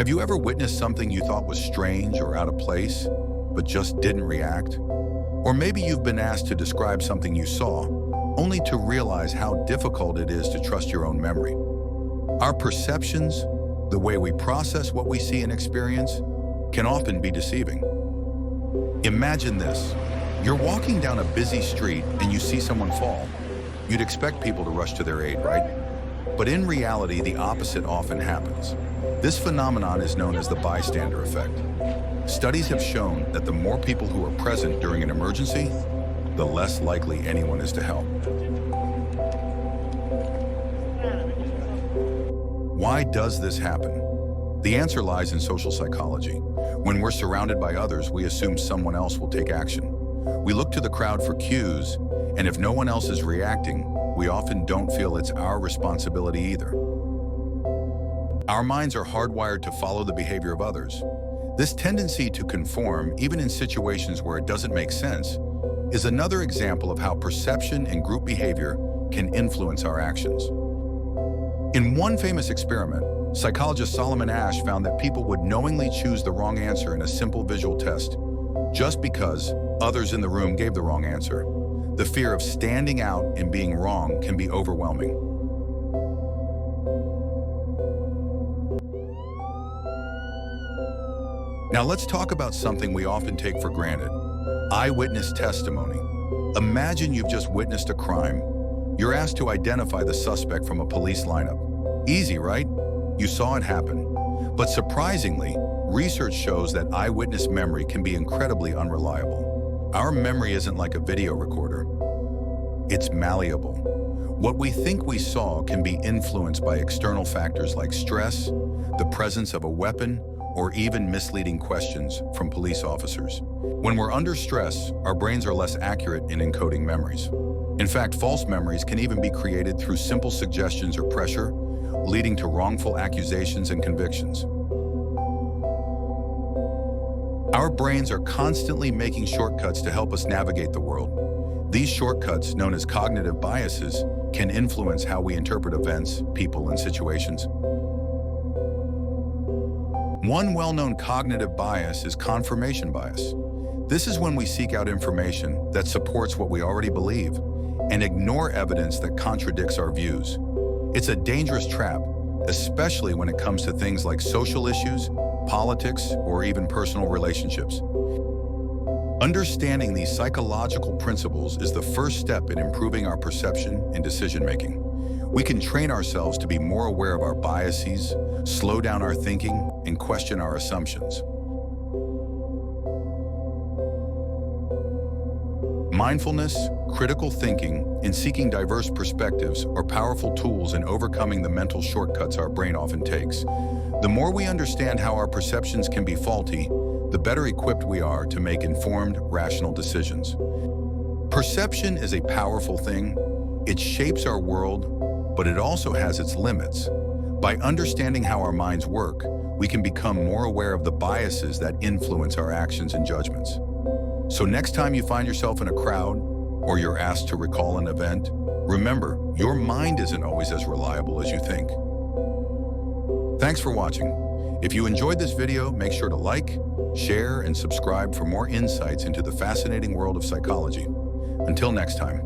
Have you ever witnessed something you thought was strange or out of place, but just didn't react? Or maybe you've been asked to describe something you saw, only to realize how difficult it is to trust your own memory. Our perceptions, the way we process what we see and experience, can often be deceiving. Imagine this. You're walking down a busy street and you see someone fall. You'd expect people to rush to their aid, right? But in reality, the opposite often happens. This phenomenon is known as the bystander effect. Studies have shown that the more people who are present during an emergency, the less likely anyone is to help. Why does this happen? The answer lies in social psychology. When we're surrounded by others, we assume someone else will take action. We look to the crowd for cues, and if no one else is reacting, we often don't feel it's our responsibility either. Our minds are hardwired to follow the behavior of others. This tendency to conform, even in situations where it doesn't make sense, is another example of how perception and group behavior can influence our actions. In one famous experiment, psychologist Solomon Asch found that people would knowingly choose the wrong answer in a simple visual test just because others in the room gave the wrong answer. The fear of standing out and being wrong can be overwhelming. Now let's talk about something we often take for granted: eyewitness testimony. Imagine you've just witnessed a crime. You're asked to identify the suspect from a police lineup. Easy, right? You saw it happen. But surprisingly, research shows that eyewitness memory can be incredibly unreliable. Our memory isn't like a video recorder. It's malleable. What we think we saw can be influenced by external factors like stress, the presence of a weapon, or even misleading questions from police officers. When we're under stress, our brains are less accurate in encoding memories. In fact, false memories can even be created through simple suggestions or pressure, leading to wrongful accusations and convictions. Our brains are constantly making shortcuts to help us navigate the world. These shortcuts, known as cognitive biases, can influence how we interpret events, people, and situations. One well-known cognitive bias is confirmation bias. This is when we seek out information that supports what we already believe and ignore evidence that contradicts our views. It's a dangerous trap, especially when it comes to things like social issues, politics, or even personal relationships. Understanding these psychological principles is the first step in improving our perception and decision-making. We can train ourselves to be more aware of our biases, slow down our thinking, and question our assumptions. Mindfulness, critical thinking, and seeking diverse perspectives are powerful tools in overcoming the mental shortcuts our brain often takes. The more we understand how our perceptions can be faulty, the better equipped we are to make informed, rational decisions. Perception is a powerful thing. It shapes our world, but it also has its limits. By understanding how our minds work, we can become more aware of the biases that influence our actions and judgments. So next time you find yourself in a crowd, or you're asked to recall an event, remember, your mind isn't always as reliable as you think. Thanks for watching. If you enjoyed this video, make sure to like, share, and subscribe for more insights into the fascinating world of psychology. Until next time.